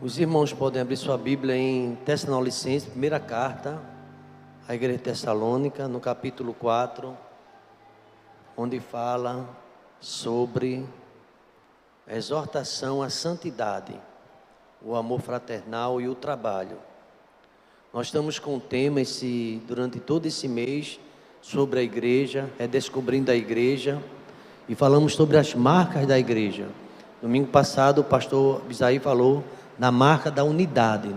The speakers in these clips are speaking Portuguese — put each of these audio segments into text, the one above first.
Os irmãos podem abrir sua Bíblia em Tessalonicenses, primeira carta à igreja de Tessalônica, no capítulo 4, onde fala sobre a exortação à santidade, o amor fraternal e o trabalho. Nós estamos com o tema durante todo esse mês sobre a igreja, redescobrindo a igreja, e falamos sobre as marcas da igreja. Domingo passado o pastor Bisaí falou da marca da unidade,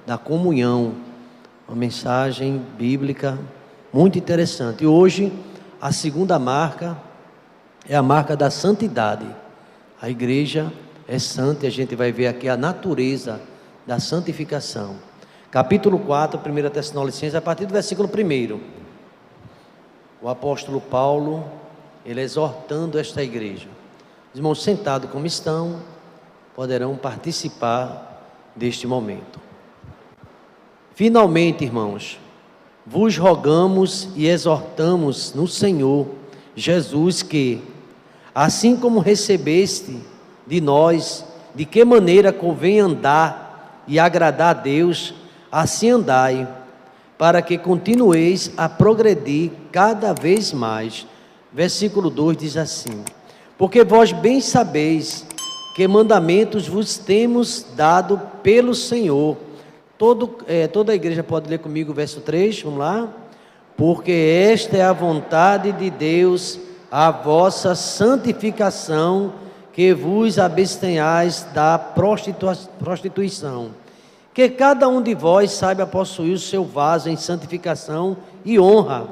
da comunhão, uma mensagem bíblica muito interessante. E hoje a segunda marca é a marca da santidade. A igreja é santa e a gente vai ver aqui a natureza da santificação. Capítulo 4, 1 Tessalonicenses, a partir do versículo 1. O apóstolo Paulo, ele exortando esta igreja. Os irmãos sentados como estão, poderão participar deste momento. Finalmente, irmãos, vos rogamos e exortamos no Senhor Jesus que, assim como recebeste de nós, de que maneira convém andar e agradar a Deus, assim andai, para que continueis a progredir cada vez mais. Versículo 2 diz assim: porque vós bem sabeis que mandamentos vos temos dado pelo Senhor. Toda a igreja pode ler comigo o verso 3, vamos lá? Porque esta é a vontade de Deus, a vossa santificação, que vos abstenhais da prostituição. Que cada um de vós saiba possuir o seu vaso em santificação e honra,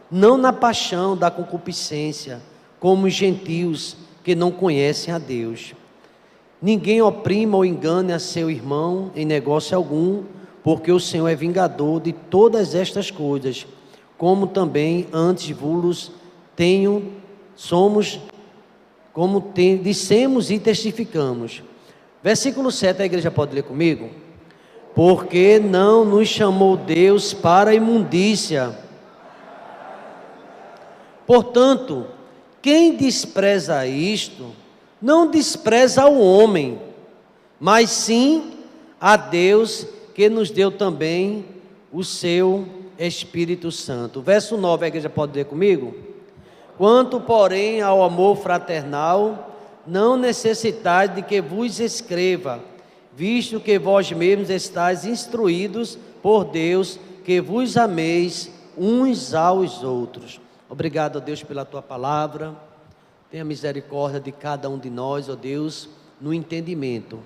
não na paixão da concupiscência, como os gentios que não conhecem a Deus. Ninguém oprima ou engane a seu irmão em negócio algum, porque o Senhor é vingador de todas estas coisas, como também antes vos dissemos e testificamos. Versículo 7, a igreja pode ler comigo? Porque não nos chamou Deus para a imundícia. Portanto, quem despreza isto, não despreza o homem, mas sim a Deus, que nos deu também o seu Espírito Santo. Verso 9, a igreja pode ler comigo? Quanto, porém, ao amor fraternal, não necessitais de que vos escreva, visto que vós mesmos estáis instruídos por Deus, que vos ameis uns aos outros. Obrigado, ó Deus, pela tua palavra. Tenha misericórdia de cada um de nós, ó Deus, no entendimento.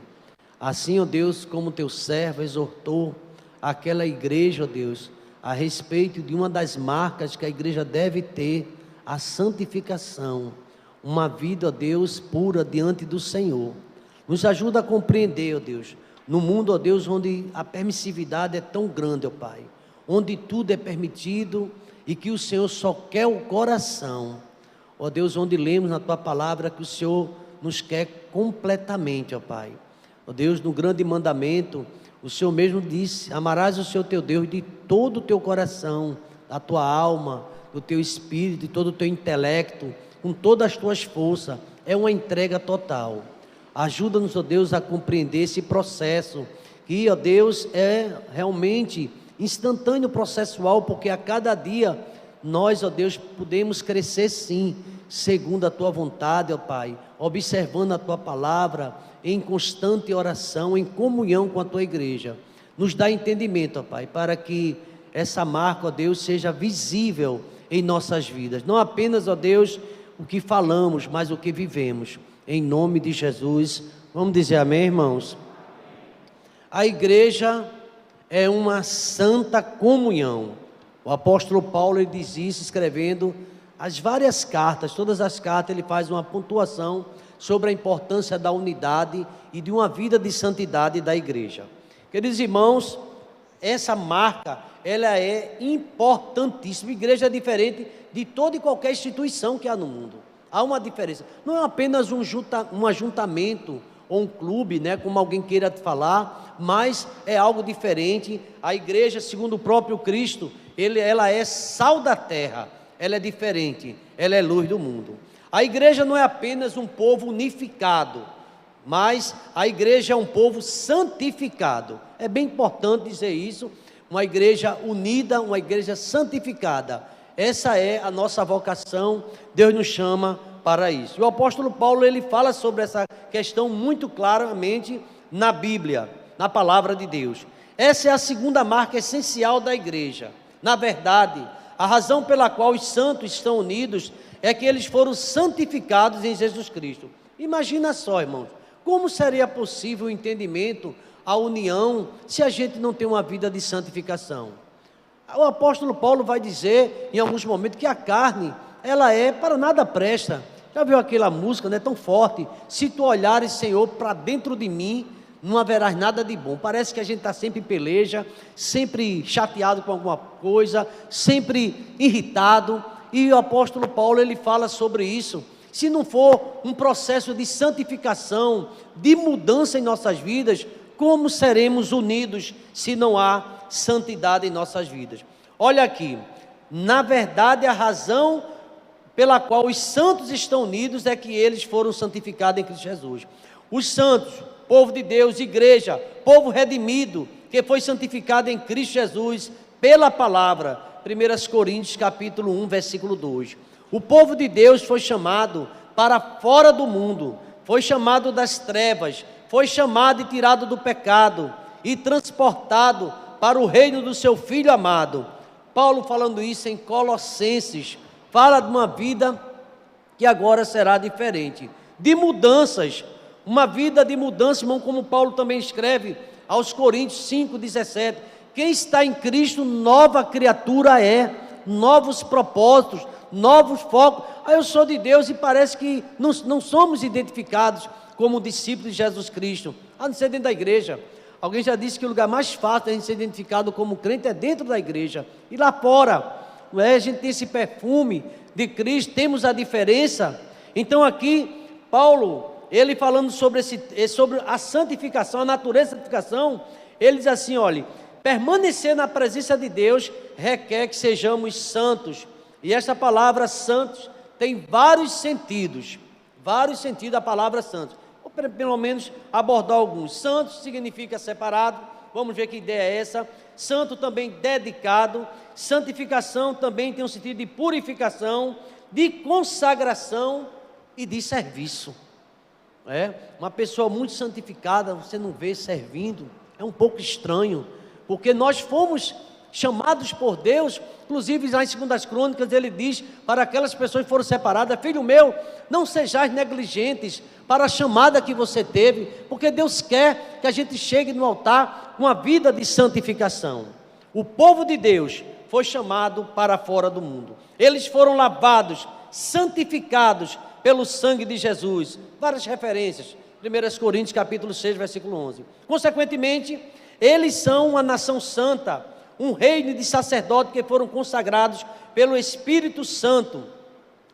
Assim, ó Deus, como teu servo exortou aquela igreja, ó Deus, a respeito de uma das marcas que a igreja deve ter, a santificação, uma vida, ó Deus, pura diante do Senhor. Nos ajuda a compreender, ó Deus, no mundo, ó Deus, onde a permissividade é tão grande, ó Pai, onde tudo é permitido e que o Senhor só quer o coração. Ó Deus, onde lemos na Tua palavra que o Senhor nos quer completamente, ó Pai. Ó Deus, no grande mandamento, o Senhor mesmo disse: amarás o Senhor teu Deus de todo o teu coração, da tua alma, do teu espírito, de todo o teu intelecto, com todas as tuas forças. É uma entrega total. Ajuda-nos, ó Deus, a compreender esse processo, que, ó Deus, é realmente instantâneo, processual, porque a cada dia nós, ó Deus, podemos crescer sim, segundo a Tua vontade, ó Pai, observando a Tua palavra, em constante oração, em comunhão com a Tua igreja. Nos dá entendimento, ó Pai, para que essa marca, ó Deus, seja visível em nossas vidas. Não apenas, ó Deus, o que falamos, mas o que vivemos. Em nome de Jesus, vamos dizer amém, irmãos? A igreja é uma santa comunhão. O apóstolo Paulo, ele diz isso escrevendo as várias cartas. Todas as cartas ele faz uma pontuação sobre a importância da unidade e de uma vida de santidade da igreja. Queridos irmãos, essa marca, ela é importantíssima. A igreja é diferente de toda e qualquer instituição que há no mundo. Há uma diferença. Não é apenas um ajuntamento ou um clube, como alguém queira falar, mas é algo diferente. A igreja, segundo o próprio Cristo, ela é sal da terra, ela é diferente, ela é luz do mundo. A igreja não é apenas um povo unificado, mas a igreja é um povo santificado. É bem importante dizer isso, uma igreja unida, uma igreja santificada. Essa é a nossa vocação, Deus nos chama para isso. O apóstolo Paulo, ele fala sobre essa questão muito claramente na Bíblia, na palavra de Deus. Essa é a segunda marca essencial da igreja. Na verdade, a razão pela qual os santos estão unidos é que eles foram santificados em Jesus Cristo. Imagina só, irmãos, como seria possível o entendimento, a união, se a gente não tem uma vida de santificação? O apóstolo Paulo vai dizer, em alguns momentos, que a carne, ela para nada presta. Já viu aquela música, né, tão forte? Se tu olhares, Senhor, para dentro de mim, não haverás nada de bom. Parece que a gente está sempre em peleja, sempre chateado com alguma coisa, sempre irritado. E o apóstolo Paulo, ele fala sobre isso. Se não for um processo de santificação, de mudança em nossas vidas, como seremos unidos se não há santidade em nossas vidas? Olha aqui, na verdade a razão pela qual os santos estão unidos é que eles foram santificados em Cristo Jesus. Os santos, povo de Deus, igreja, povo redimido, que foi santificado em Cristo Jesus pela palavra. 1 Coríntios capítulo 1, versículo 2. O povo de Deus foi chamado para fora do mundo, foi chamado das trevas, foi chamado e tirado do pecado e transportado para o reino do seu Filho amado. Paulo, falando isso em Colossenses, fala de uma vida que agora será diferente, de mudanças, uma vida de mudança, irmão, como Paulo também escreve aos Coríntios 5,17, quem está em Cristo, nova criatura é, novos propósitos, novos focos. Eu sou de Deus e parece que não somos identificados como discípulos de Jesus Cristo, a não ser dentro da igreja. Alguém já disse que o lugar mais fácil de a gente ser identificado como crente é dentro da igreja, e lá fora, não é? A gente tem esse perfume de Cristo, temos a diferença. Então aqui, Paulo, ele falando sobre a santificação, a natureza da santificação, ele diz assim, olha, permanecer na presença de Deus requer que sejamos santos, e esta palavra santos tem vários sentidos a palavra santos, ou pelo menos abordar alguns. Santos significa separado, vamos ver que ideia é essa. Santo também dedicado, santificação também tem um sentido de purificação, de consagração e de serviço. Uma pessoa muito santificada, você não vê servindo, é um pouco estranho, porque nós fomos chamados por Deus. Inclusive lá em 2 Crônicas ele diz para aquelas pessoas que foram separadas, filho meu, não sejais negligentes para a chamada que você teve, porque Deus quer que a gente chegue no altar com a vida de santificação. O povo de Deus foi chamado para fora do mundo, eles foram lavados, santificados pelo sangue de Jesus. Várias referências, 1 Coríntios capítulo 6, versículo 11. Consequentemente, eles são uma nação santa, um reino de sacerdotes que foram consagrados pelo Espírito Santo.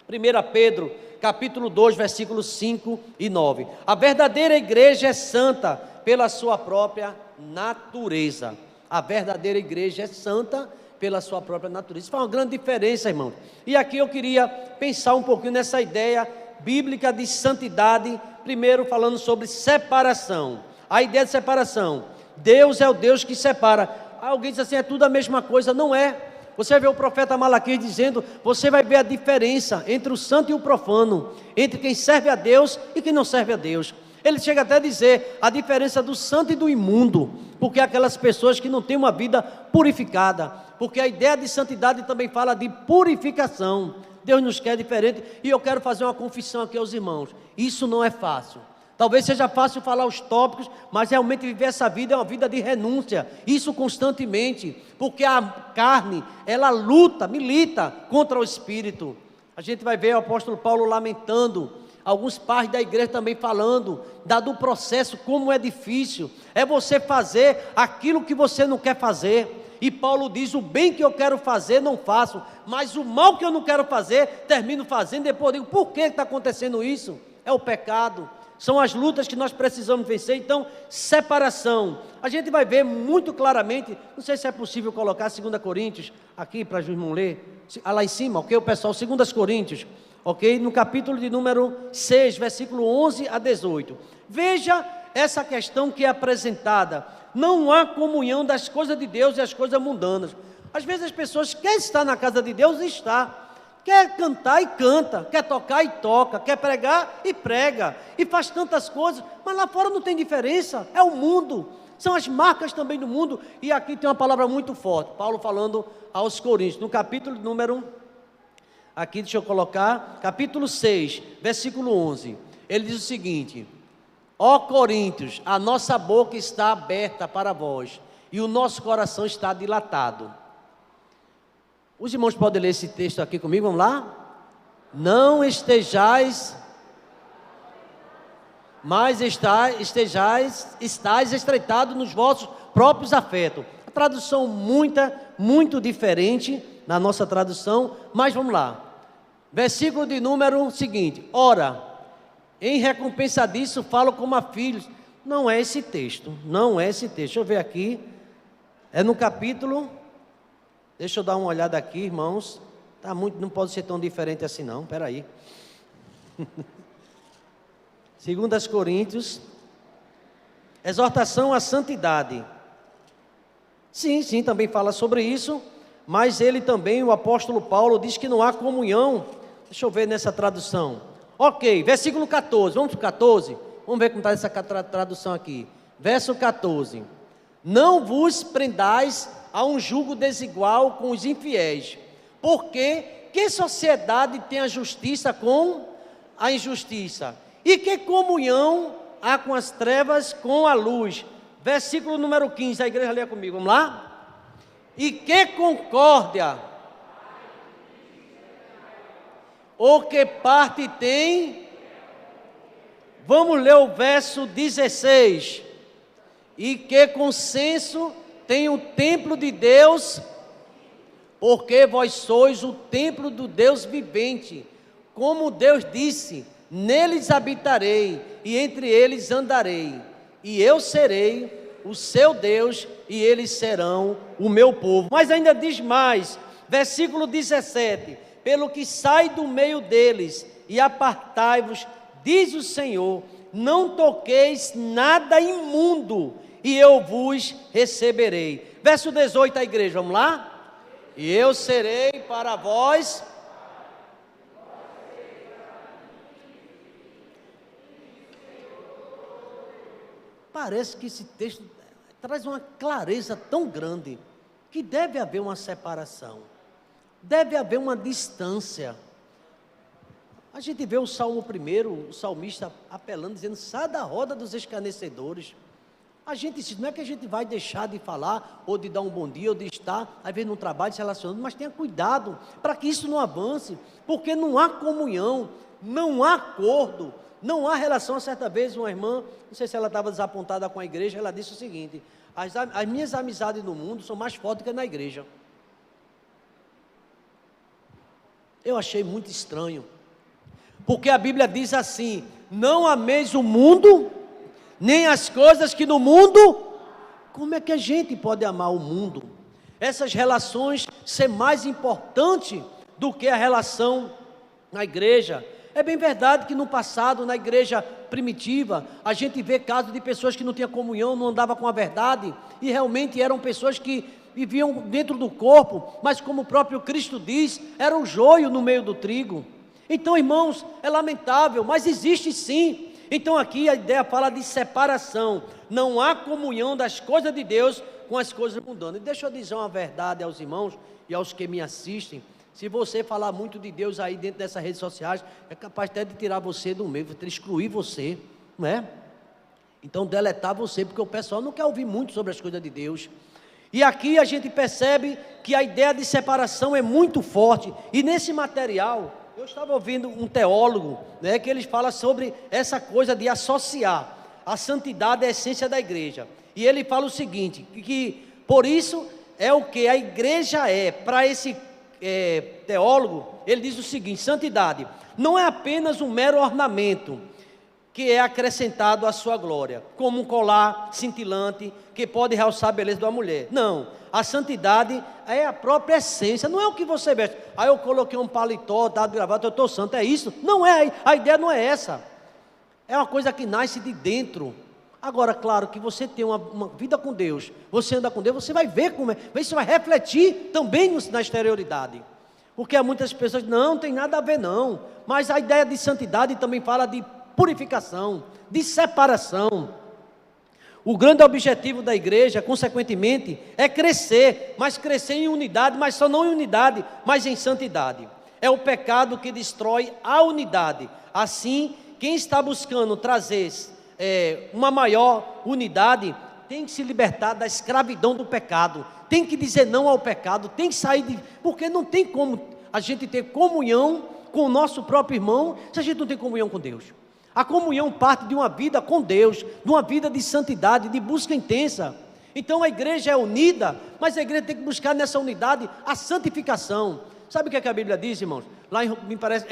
1 Pedro capítulo 2, versículos 5 e 9. A verdadeira igreja é santa pela sua própria natureza. A verdadeira igreja é santa pela sua própria natureza. Isso faz uma grande diferença, irmão. E aqui eu queria pensar um pouquinho nessa ideia bíblica de santidade, primeiro falando sobre separação. A ideia de separação. Deus é o Deus que separa. Alguém diz assim, é tudo a mesma coisa. Não é. Você vai ver o profeta Malaquias dizendo, você vai ver a diferença entre o santo e o profano, entre quem serve a Deus e quem não serve a Deus. Ele chega até a dizer a diferença do santo e do imundo, porque aquelas pessoas que não têm uma vida purificada, porque a ideia de santidade também fala de purificação. Deus nos quer diferente, e eu quero fazer uma confissão aqui aos irmãos, isso não é fácil. Talvez seja fácil falar os tópicos, mas realmente viver essa vida é uma vida de renúncia, isso constantemente, porque a carne, ela luta, milita contra o Espírito. A gente vai ver o apóstolo Paulo lamentando, alguns pais da igreja também falando, do processo, como é difícil, é você fazer aquilo que você não quer fazer, e Paulo diz, o bem que eu quero fazer não faço, mas o mal que eu não quero fazer, termino fazendo. Depois eu digo, por que está acontecendo isso? É o pecado, são as lutas que nós precisamos vencer. Então, separação, a gente vai ver muito claramente, não sei se é possível colocar 2 Coríntios, aqui para o irmão ler, lá em cima, ok, o pessoal, 2 Coríntios, ok? No capítulo de número 6, versículo 11 a 18. Veja essa questão que é apresentada. Não há comunhão das coisas de Deus e as coisas mundanas. Às vezes as pessoas querem estar na casa de Deus e está. Quer cantar e canta, quer tocar e toca, quer pregar e prega, e faz tantas coisas, mas lá fora não tem diferença, é o mundo, são as marcas também do mundo. E aqui tem uma palavra muito forte, Paulo falando aos Coríntios, no capítulo número, aqui deixa eu colocar, capítulo 6, versículo 11, ele diz o seguinte: ó Coríntios, a nossa boca está aberta para vós, e o nosso coração está dilatado. Os irmãos podem ler esse texto aqui comigo, vamos lá? Não estejais, mas estáis estreitados nos vossos próprios afetos. A tradução muito diferente na nossa tradução, mas vamos lá. Versículo de número seguinte: ora, em recompensa disso falo como a filhos. Não é esse texto, deixa eu ver aqui, é no capítulo... Deixa eu dar uma olhada aqui, irmãos. Não pode ser tão diferente assim não, espera aí. 2 Coríntios, exortação à santidade. Sim, também fala sobre isso, mas ele também, o apóstolo Paulo, diz que não há comunhão. Deixa eu ver nessa tradução. Ok, versículo 14, vamos para o 14? Vamos ver como está essa tradução aqui. Verso 14. Não vos prendais a um jugo desigual com os infiéis, porque que sociedade tem a justiça com a injustiça? E que comunhão há com as trevas com a luz? Versículo número 15, a igreja lê comigo, vamos lá? E que concórdia? Ou que parte tem? Vamos ler o verso 16. E que consenso tem o templo de Deus, porque vós sois o templo do Deus vivente. Como Deus disse, neles habitarei, e entre eles andarei, e eu serei o seu Deus, e eles serão o meu povo. Mas ainda diz mais, versículo 17, pelo que sai do meio deles, e apartai-vos, diz o Senhor, não toqueis nada imundo, e eu vos receberei. Verso 18, a igreja, vamos lá? E eu serei para vós. Parece que esse texto traz uma clareza tão grande, que deve haver uma separação, deve haver uma distância. A gente vê o Salmo 1, o salmista apelando, dizendo, sai da roda dos escarnecedores. A gente, não é que a gente vai deixar de falar, ou de dar um bom dia, ou de estar, às vezes, num trabalho se relacionando, mas tenha cuidado, para que isso não avance, porque não há comunhão, não há acordo, não há relação. Certa vez, uma irmã, não sei se ela estava desapontada com a igreja, ela disse o seguinte, as minhas amizades no mundo são mais fortes que na igreja. Eu achei muito estranho, porque a Bíblia diz assim, não ameis o mundo, nem as coisas que no mundo. Como é que a gente pode amar o mundo? Essas relações ser mais importante do que a relação na igreja. É bem verdade que no passado, na igreja primitiva, a gente vê casos de pessoas que não tinham comunhão, não andavam com a verdade, e realmente eram pessoas que viviam dentro do corpo, mas como o próprio Cristo diz, era o joio no meio do trigo. Então, irmãos, é lamentável, mas existe sim. Então aqui a ideia fala de separação, não há comunhão das coisas de Deus com as coisas mundanas. E deixa eu dizer uma verdade aos irmãos e aos que me assistem, se você falar muito de Deus aí dentro dessas redes sociais, é capaz até de tirar você do meio, excluir você, não é? Então deletar você, porque o pessoal não quer ouvir muito sobre as coisas de Deus. E aqui a gente percebe que a ideia de separação é muito forte, e nesse material, eu estava ouvindo um teólogo, né, que ele fala sobre essa coisa de associar a santidade à essência da igreja. E ele fala o seguinte, que por isso é o que a igreja é. Para esse teólogo, ele diz o seguinte, santidade não é apenas um mero ornamento, que é acrescentado à sua glória, como um colar cintilante que pode realçar a beleza de uma mulher. Não, a santidade é a própria essência, não é o que você veste. Aí eu coloquei um paletó, tá de gravata, eu estou santo, é isso? Não é, a ideia não é essa. É uma coisa que nasce de dentro. Agora, claro que você tem uma vida com Deus, você anda com Deus, você vai ver como é, você vai refletir também na exterioridade. Porque há muitas pessoas que não tem nada a ver não, mas a ideia de santidade também fala de purificação, de separação. O grande objetivo da igreja, consequentemente, é crescer, mas crescer em unidade, mas só não em unidade, mas em santidade. É o pecado que destrói a unidade. Assim, quem está buscando trazer uma maior unidade, tem que se libertar da escravidão do pecado, tem que dizer não ao pecado, tem que sair porque não tem como a gente ter comunhão com o nosso próprio irmão, se a gente não tem comunhão com Deus. A comunhão parte de uma vida com Deus, de uma vida de santidade, de busca intensa. Então a igreja é unida, mas a igreja tem que buscar nessa unidade a santificação. Sabe o que é que a Bíblia diz, irmãos? Lá em, me parece,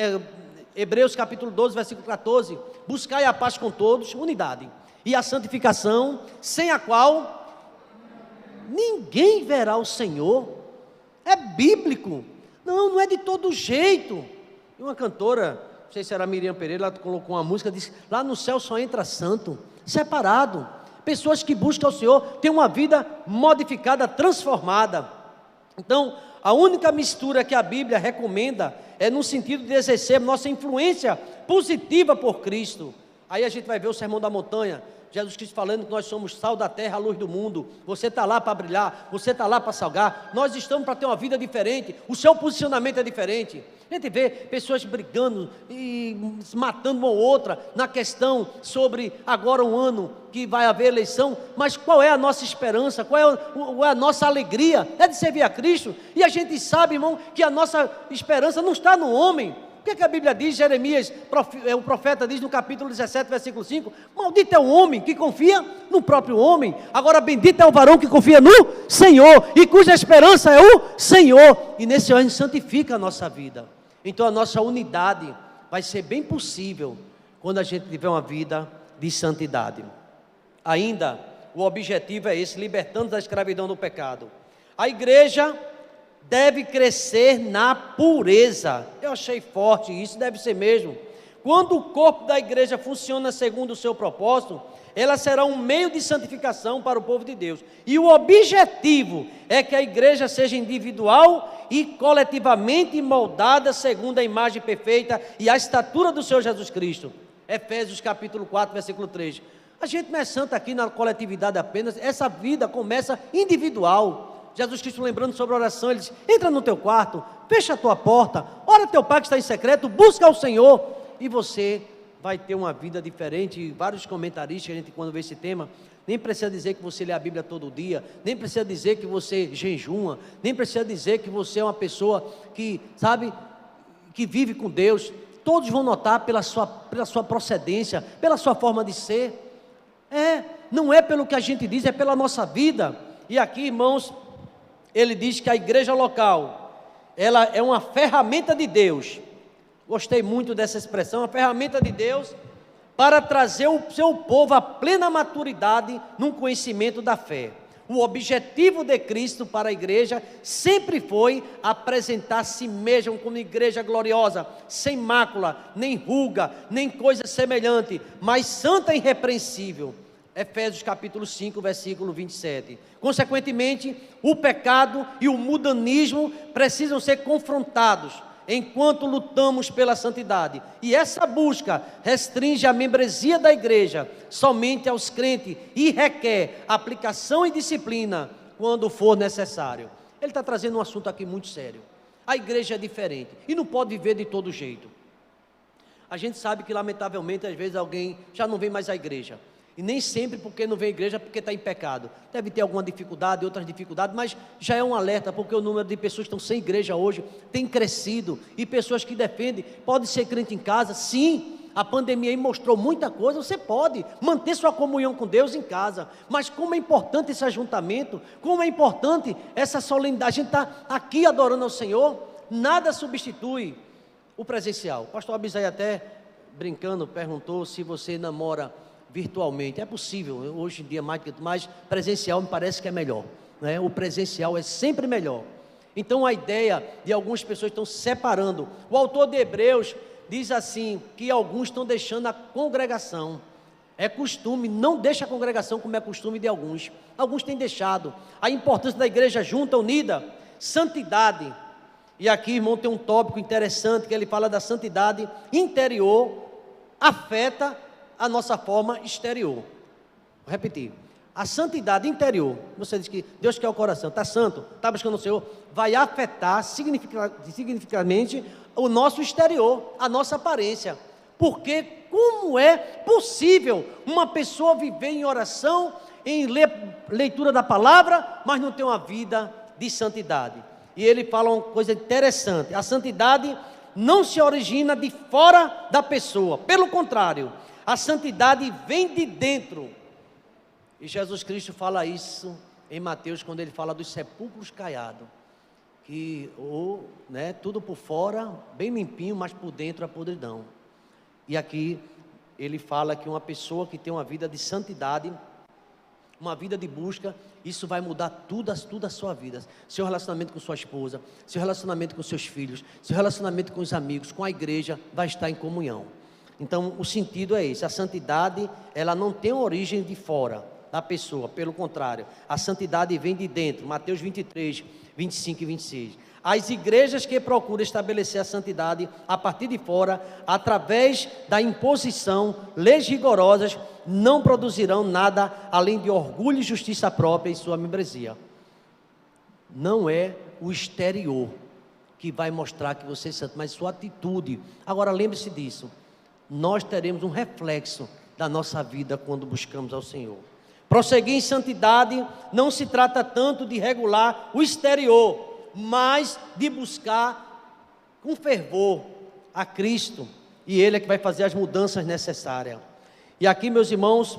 Hebreus capítulo 12, versículo 14, buscai a paz com todos, unidade, e a santificação, sem a qual ninguém verá o Senhor. É bíblico, não é de todo jeito. E uma cantora, não sei se era Miriam Pereira, ela colocou uma música, disse, lá no céu só entra santo, separado. Pessoas que buscam o Senhor, têm uma vida modificada, transformada. Então, a única mistura que a Bíblia recomenda é no sentido de exercer nossa influência positiva por Cristo. Aí a gente vai ver o Sermão da Montanha, Jesus Cristo falando que nós somos sal da terra, a luz do mundo. Você está lá para brilhar, você está lá para salgar. Nós estamos para ter uma vida diferente, o seu posicionamento é diferente. A gente vê pessoas brigando e matando uma ou outra na questão sobre agora um ano que vai haver eleição, mas qual é a nossa esperança, qual é a nossa alegria? É de servir a Cristo, e a gente sabe, irmão, que a nossa esperança não está no homem. O que é que a Bíblia diz? Jeremias, o profeta diz no capítulo 17, versículo 5, maldito é o homem que confia no próprio homem, agora bendito é o varão que confia no Senhor, e cuja esperança é o Senhor, e nesse ano santifica a nossa vida. Então a nossa unidade vai ser bem possível quando a gente tiver uma vida de santidade. Ainda, o objetivo é esse, libertando da escravidão do pecado. A igreja deve crescer na pureza. Eu achei forte, isso deve ser mesmo. Quando o corpo da igreja funciona segundo o seu propósito, ela será um meio de santificação para o povo de Deus. E o objetivo é que a igreja seja individual e coletivamente moldada segundo a imagem perfeita e a estatura do Senhor Jesus Cristo. Efésios capítulo 4, versículo 3. A gente não é santo aqui na coletividade apenas, essa vida começa individual. Jesus Cristo lembrando sobre a oração, ele diz, entra no teu quarto, fecha a tua porta, ora teu pai que está em secreto, busca ao Senhor, e você vai ter uma vida diferente. E vários comentaristas, a gente quando vê esse tema, nem precisa dizer que você lê a Bíblia todo dia, nem precisa dizer que você jejuma, nem precisa dizer que você é uma pessoa que, sabe, que vive com Deus. Todos vão notar pela sua procedência, pela sua forma de ser. Não é pelo que a gente diz, é pela nossa vida. E aqui, irmãos, ele diz que a igreja local, ela é uma ferramenta de Deus. Gostei muito dessa expressão, uma ferramenta de Deus para trazer o seu povo à plena maturidade no conhecimento da fé. O objetivo de Cristo para a igreja sempre foi apresentar a si mesmo como igreja gloriosa, sem mácula, nem ruga, nem coisa semelhante, mas santa e irrepreensível. Efésios capítulo 5, versículo 27. Consequentemente, o pecado e o mundanismo precisam ser confrontados enquanto lutamos pela santidade. E essa busca restringe a membresia da igreja somente aos crentes e requer aplicação e disciplina quando for necessário. Ele está trazendo um assunto aqui muito sério. A igreja é diferente e não pode viver de todo jeito. A gente sabe que lamentavelmente às vezes alguém já não vem mais à igreja. E nem sempre porque não vem à igreja porque está em pecado. Deve ter alguma dificuldade, outras dificuldades, mas já é um alerta, porque o número de pessoas que estão sem igreja hoje tem crescido. E pessoas que defendem, pode ser crente em casa, sim, a pandemia aí mostrou muita coisa, você pode manter sua comunhão com Deus em casa. Mas como é importante esse ajuntamento, como é importante essa solenidade, a gente está aqui adorando ao Senhor, nada substitui o presencial. O pastor Abisai até brincando, perguntou se você namora virtualmente. É possível, hoje em dia mais presencial me parece que é melhor, né? O presencial é sempre melhor. Então a ideia de algumas pessoas estão se separando. O autor de Hebreus diz assim, que alguns estão deixando a congregação. É costume, não deixa a congregação como é costume de alguns. Alguns têm deixado. A importância da igreja junta, unida, santidade. E aqui, irmão, tem um tópico interessante, que ele fala da santidade interior, afeta a nossa forma exterior. Vou repetir. A santidade interior, você diz que Deus quer o coração, está santo, está buscando o Senhor, vai afetar significativamente o nosso exterior, a nossa aparência. Porque como é possível uma pessoa viver em oração, em leitura da palavra, mas não ter uma vida de santidade? E ele fala uma coisa interessante: a santidade não se origina de fora da pessoa, pelo contrário, a santidade vem de dentro. E Jesus Cristo fala isso em Mateus, quando ele fala dos sepulcros caiados, que tudo por fora bem limpinho, mas por dentro a podridão. E aqui ele fala que uma pessoa que tem uma vida de santidade, uma vida de busca, isso vai mudar tudo a sua vida. Seu relacionamento com sua esposa, seu relacionamento com seus filhos, seu relacionamento com os amigos, com a igreja, vai estar em comunhão. Então o sentido é esse: a santidade, ela não tem origem de fora da pessoa, pelo contrário, a santidade vem de dentro. Mateus 23, 25 e 26. As igrejas que procuram estabelecer a santidade a partir de fora, através da imposição, leis rigorosas, não produzirão nada além de orgulho e justiça própria em sua membresia. Não é o exterior que vai mostrar que você é santo, mas sua atitude. Agora lembre-se disso, nós teremos um reflexo da nossa vida quando buscamos ao Senhor. Prosseguir em santidade não se trata tanto de regular o exterior, mas de buscar com fervor a Cristo, e Ele é que vai fazer as mudanças necessárias. E aqui, meus irmãos,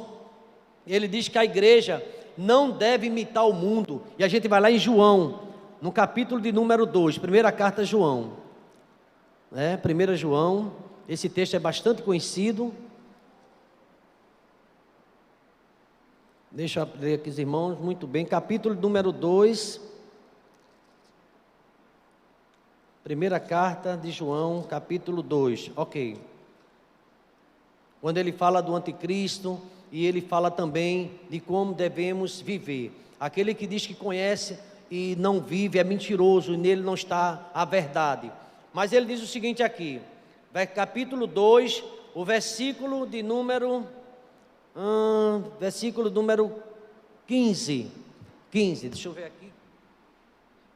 ele diz que a igreja não deve imitar o mundo, e a gente vai lá em João, no capítulo de número 2, primeira carta a João, 1 João, esse texto é bastante conhecido. Deixa eu ler aqui os irmãos, muito bem, capítulo número 2, primeira carta de João, capítulo 2, ok. Quando ele fala do anticristo, e ele fala também de como devemos viver. Aquele que diz que conhece e não vive é mentiroso, e nele não está a verdade. Mas ele diz o seguinte aqui, capítulo 2, o versículo de número... versículo número 15, deixa eu ver aqui,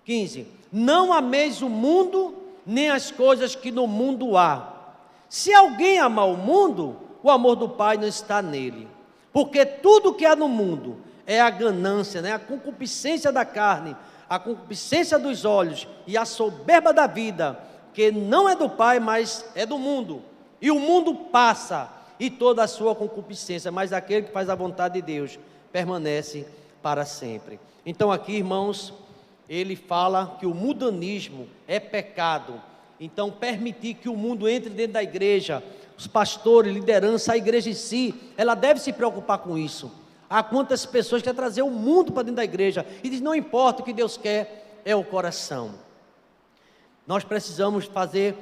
15, não ameis o mundo, nem as coisas que no mundo há. Se alguém amar o mundo, o amor do Pai não está nele, porque tudo que há no mundo é a ganância, a concupiscência da carne, a concupiscência dos olhos e a soberba da vida, que não é do Pai, mas é do mundo, e o mundo passa, e toda a sua concupiscência, mas aquele que faz a vontade de Deus permanece para sempre. Então aqui, irmãos, ele fala que o mundanismo é pecado. Então permitir que o mundo entre dentro da igreja, os pastores, liderança, a igreja em si, ela deve se preocupar com isso. Há quantas pessoas que querem trazer o mundo para dentro da igreja e diz, não importa, o que Deus quer é o coração. Nós precisamos fazer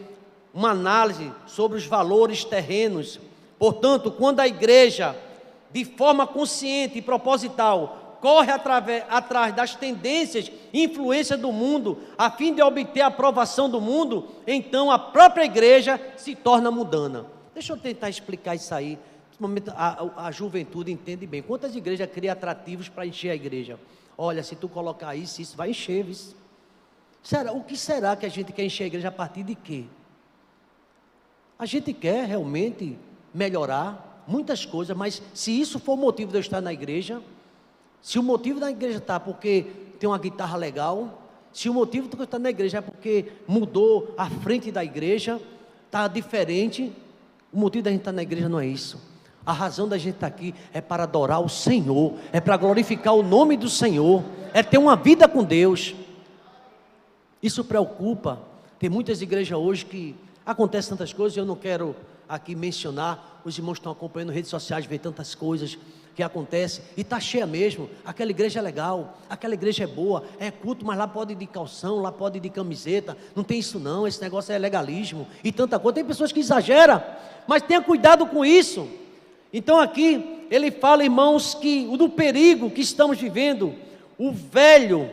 uma análise sobre os valores terrenos. Portanto, quando a igreja, de forma consciente e proposital, corre atrás das tendências e influências do mundo, a fim de obter a aprovação do mundo, então a própria igreja se torna mundana. Deixa eu tentar explicar isso aí. Nesse momento, a juventude entende bem. Quantas igrejas criam atrativos para encher a igreja? Olha, se tu colocar isso vai encher, isso. O que será que a gente quer encher a igreja a partir de quê? A gente quer realmente melhorar muitas coisas, mas se isso for o motivo de eu estar na igreja, se o motivo da igreja está porque tem uma guitarra legal, se o motivo de eu estar na igreja é porque mudou a frente da igreja, está diferente, o motivo da gente estar na igreja não é isso. A razão da gente estar aqui é para adorar o Senhor, é para glorificar o nome do Senhor, é ter uma vida com Deus. Isso preocupa. Tem muitas igrejas hoje que acontecem tantas coisas, eu não quero aqui mencionar, os irmãos estão acompanhando redes sociais, vê tantas coisas que acontecem, e está cheia mesmo. Aquela igreja é legal, aquela igreja é boa, é culto, mas lá pode ir de calção, lá pode ir de camiseta, não tem isso não, esse negócio é legalismo, e tanta coisa. Tem pessoas que exageram, mas tenha cuidado com isso. Então aqui, ele fala, irmãos, que do perigo que estamos vivendo, o velho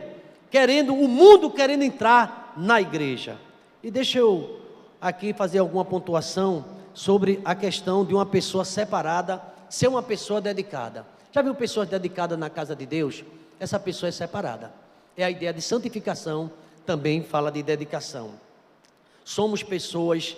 querendo, o mundo querendo entrar na igreja. E deixa eu aqui fazer alguma pontuação sobre a questão de uma pessoa separada ser uma pessoa dedicada. Já viu pessoas dedicadas na casa de Deus? Essa pessoa é separada. É a ideia de santificação, também fala de dedicação. Somos pessoas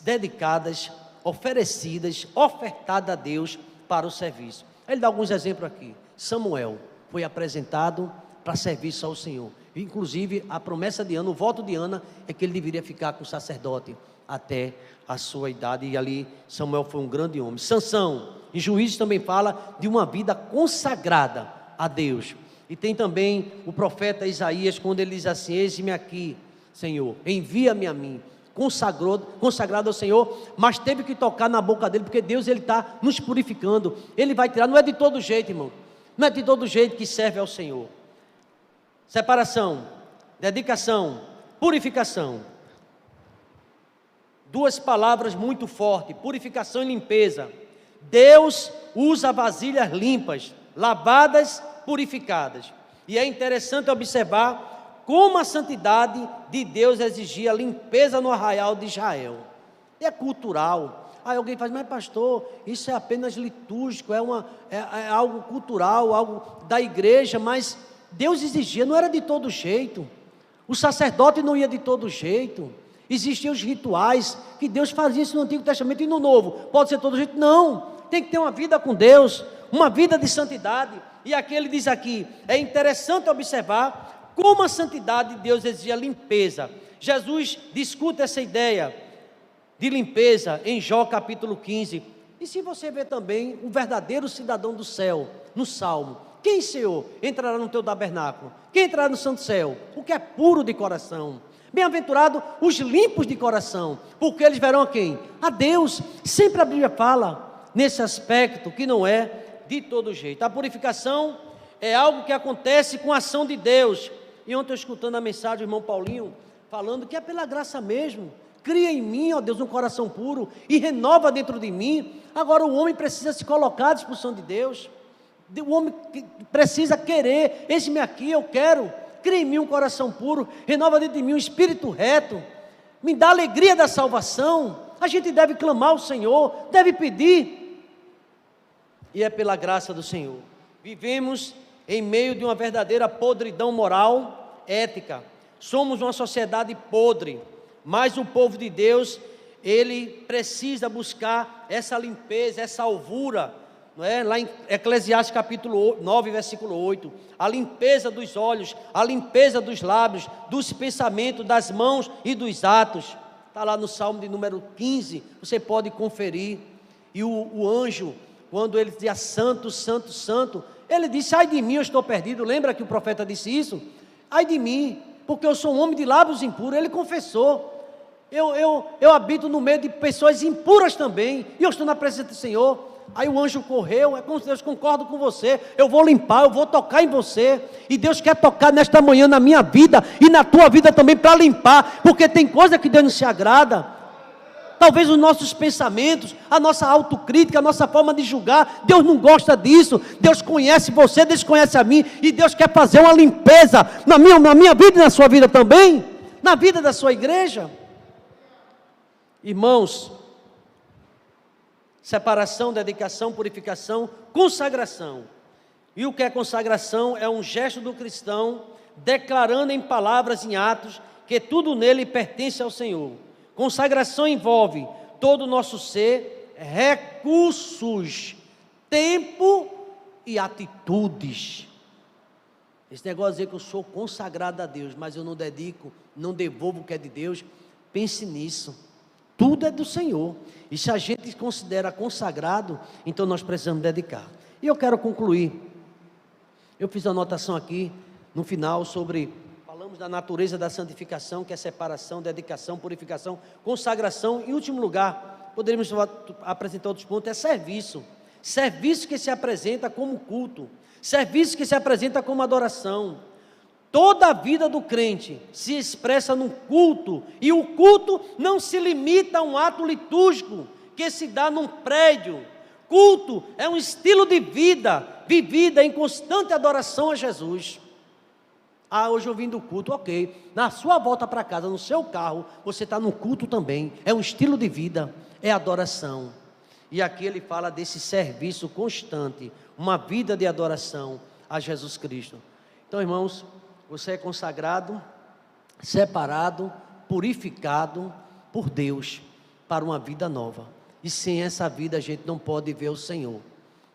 dedicadas, oferecidas, ofertadas a Deus para o serviço. Ele dá alguns exemplos aqui. Samuel foi apresentado para serviço ao Senhor. Inclusive, a promessa de Ana, o voto de Ana, é que ele deveria ficar com o sacerdote até a sua idade, e ali Samuel foi um grande homem. Sansão, em Juízes também fala de uma vida consagrada a Deus. E tem também o profeta Isaías, quando ele diz assim: eis-me aqui, Senhor, envia-me a mim, consagrado ao Senhor, mas teve que tocar na boca dele, porque Deus, ele está nos purificando, ele vai tirar, não é de todo jeito, irmão, não é de todo jeito que serve ao Senhor. Separação, dedicação, purificação. Duas palavras muito fortes: purificação e limpeza. Deus usa vasilhas limpas, lavadas, purificadas. E é interessante observar como a santidade de Deus exigia limpeza no arraial de Israel. É cultural. Aí alguém faz: mas pastor, isso é apenas litúrgico, é algo cultural, algo da igreja. Mas Deus exigia, não era de todo jeito. O sacerdote não ia de todo jeito. Existiam os rituais que Deus fazia isso no Antigo Testamento, e no Novo pode ser todo jeito? Não, tem que ter uma vida com Deus, uma vida de santidade. E aqui ele diz aqui, é interessante observar como a santidade de Deus exigia limpeza. Jesus discute essa ideia de limpeza em Jó capítulo 15. E se você vê também o verdadeiro cidadão do céu, no Salmo: quem, Senhor, entrará no teu tabernáculo? Quem entrará no santo céu? O que é puro de coração. Bem-aventurado os limpos de coração, porque eles verão a quem? A Deus. Sempre a Bíblia fala nesse aspecto, que não é de todo jeito. A purificação é algo que acontece com a ação de Deus. E ontem eu escutando a mensagem do irmão Paulinho, falando que é pela graça mesmo. Cria em mim, ó Deus, um coração puro e renova dentro de mim. Agora o homem precisa se colocar à disposição de Deus. O homem precisa querer: eis-me aqui, eu quero. Cria em mim um coração puro, renova dentro de mim um espírito reto, me dá a alegria da salvação. A gente deve clamar ao Senhor, deve pedir, e é pela graça do Senhor. Vivemos em meio de uma verdadeira podridão moral, ética. Somos uma sociedade podre, mas o povo de Deus, ele precisa buscar essa limpeza, essa alvura, não é? Lá em Eclesiastes capítulo 9, versículo 8, a limpeza dos olhos, a limpeza dos lábios, dos pensamentos, das mãos e dos atos. Está lá no Salmo de número 15, você pode conferir. E o anjo, quando ele dizia santo, santo, santo, ele disse: ai de mim, eu estou perdido. Lembra que o profeta disse isso? Ai de mim, porque eu sou um homem de lábios impuros. Ele confessou: eu habito no meio de pessoas impuras também, e eu estou na presença do Senhor. Aí o anjo correu: é como se Deus, concordo com você, eu vou limpar, eu vou tocar em você. E Deus quer tocar nesta manhã na minha vida e na tua vida também, para limpar, porque tem coisa que Deus não se agrada. Talvez os nossos pensamentos, a nossa autocrítica, a nossa forma de julgar, Deus não gosta disso. Deus conhece você, Deus conhece a mim, e Deus quer fazer uma limpeza na minha vida e na sua vida também, na vida da sua igreja. Irmãos, separação, dedicação, purificação, consagração. E o que é consagração? É um gesto do cristão declarando em palavras, em atos, que tudo nele pertence ao Senhor. Consagração envolve todo o nosso ser, recursos, tempo e atitudes. Esse negócio de dizer que eu sou consagrado a Deus, mas eu não dedico, não devolvo o que é de Deus, pense nisso. Tudo é do Senhor, e se a gente considera consagrado, então nós precisamos dedicar. E eu quero concluir. Eu fiz a anotação aqui no final sobre, falamos da natureza da santificação, que é separação, dedicação, purificação, consagração. Em último lugar, poderíamos apresentar outros pontos, é serviço. Serviço que se apresenta como culto, serviço que se apresenta como adoração. Toda a vida do crente se expressa no culto, e o culto não se limita a um ato litúrgico que se dá num prédio. Culto é um estilo de vida, vivida em constante adoração a Jesus. Hoje eu vim do culto, ok. Na sua volta para casa, no seu carro, você está no culto também. É um estilo de vida, é adoração. E aqui ele fala desse serviço constante, uma vida de adoração a Jesus Cristo. Então, irmãos, você é consagrado, separado, purificado por Deus para uma vida nova. E sem essa vida a gente não pode ver o Senhor.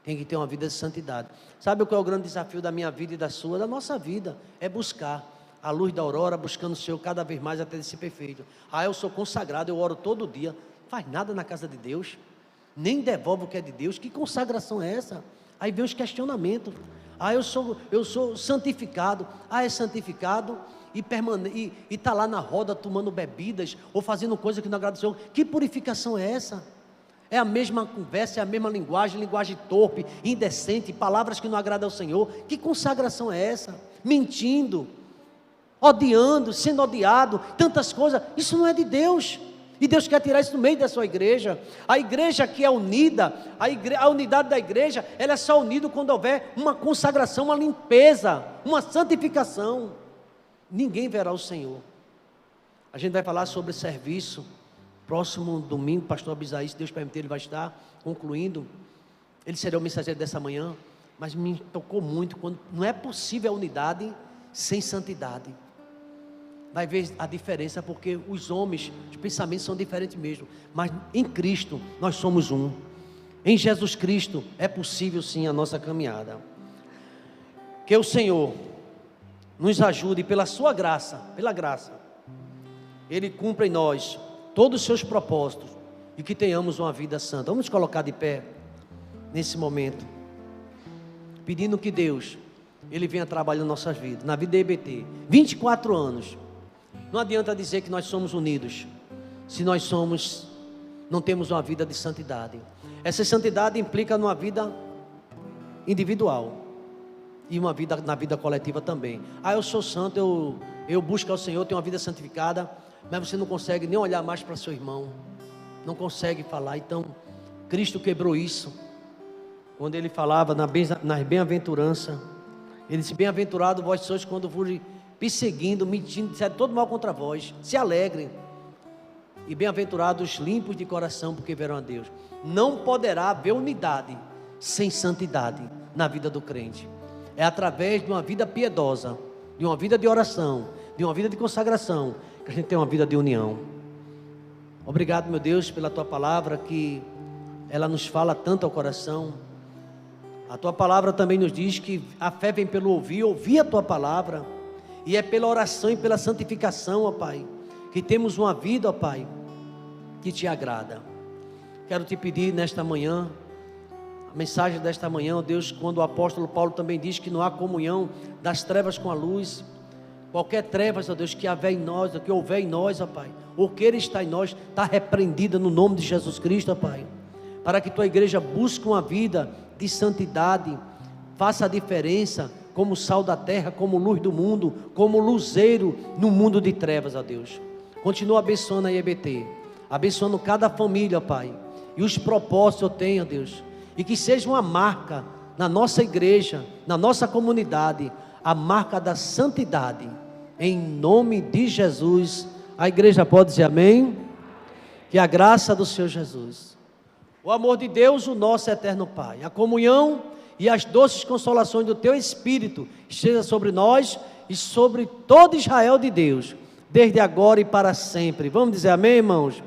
Tem que ter uma vida de santidade. Sabe qual é o grande desafio da minha vida e da sua? Da nossa vida. É buscar a luz da aurora, buscando o Senhor cada vez mais até ser perfeito. Eu sou consagrado, eu oro todo dia. Não faz nada na casa de Deus. Nem devolve o que é de Deus. Que consagração é essa? Aí vem os questionamentos. Eu sou santificado. É santificado e está lá na roda tomando bebidas ou fazendo coisa que não agrada ao Senhor. Que purificação é essa? É a mesma conversa, é a mesma linguagem torpe, indecente, palavras que não agradam ao Senhor. Que consagração é essa? Mentindo, odiando, sendo odiado, tantas coisas. Isso não é de Deus. E Deus quer tirar isso do meio da sua igreja. A igreja que é unida, a unidade da igreja, ela é só unida quando houver uma consagração, uma limpeza, uma santificação. Ninguém verá o Senhor. A gente vai falar sobre serviço. Próximo domingo, pastor Abisaí, se Deus permitir, ele vai estar concluindo. Ele será o mensageiro dessa manhã. Mas me tocou muito quando não é possível a unidade sem santidade. Vai ver a diferença, porque os homens, os pensamentos são diferentes mesmo, mas em Cristo nós somos um. Em Jesus Cristo é possível sim a nossa caminhada. Que o Senhor nos ajude pela sua graça, pela graça, Ele cumpra em nós todos os seus propósitos e que tenhamos uma vida santa. Vamos nos colocar de pé nesse momento, pedindo que Deus, Ele venha trabalhando em nossas vidas, na vida da EBT, 24 anos. Não adianta dizer que nós somos unidos, se nós não temos uma vida de santidade. Essa santidade implica numa vida individual e uma vida na vida coletiva também. Eu sou santo, eu busco ao Senhor, tenho uma vida santificada, mas você não consegue nem olhar mais para seu irmão, não consegue falar. Então, Cristo quebrou isso, quando Ele falava nas bem-aventuranças. Ele disse: bem-aventurado vós sois quando vos perseguindo, mentindo, disseram todo mal contra vós, se alegrem. E bem-aventurados os limpos de coração, porque verão a Deus. Não poderá haver unidade sem santidade na vida do crente. É através de uma vida piedosa, de uma vida de oração, de uma vida de consagração, que a gente tem uma vida de união. Obrigado, meu Deus, pela Tua palavra, que ela nos fala tanto ao coração. A Tua palavra também nos diz que a fé vem pelo ouvir a Tua palavra. E é pela oração e pela santificação, ó Pai, que temos uma vida, ó Pai, que Te agrada. Quero Te pedir nesta manhã, a mensagem desta manhã, ó Deus, quando o apóstolo Paulo também diz que não há comunhão das trevas com a luz. Qualquer trevas, ó Deus, que houver em nós, ou que houver em nós, ó Pai, ou queira estar em nós, está repreendida no nome de Jesus Cristo, ó Pai. Para que Tua igreja busque uma vida de santidade, faça a diferença, como sal da terra, como luz do mundo, como luzeiro no mundo de trevas, ó Deus. Continua abençoando a EBT, abençoando cada família, ó Pai, e os propósitos eu tenho, ó Deus, e que seja uma marca na nossa igreja, na nossa comunidade, a marca da santidade, em nome de Jesus. A igreja pode dizer amém? Que a graça do Senhor Jesus, o amor de Deus, o nosso eterno Pai, a comunhão e as doces consolações do Teu Espírito esteja sobre nós e sobre todo Israel de Deus, desde agora e para sempre. Vamos dizer amém, irmãos?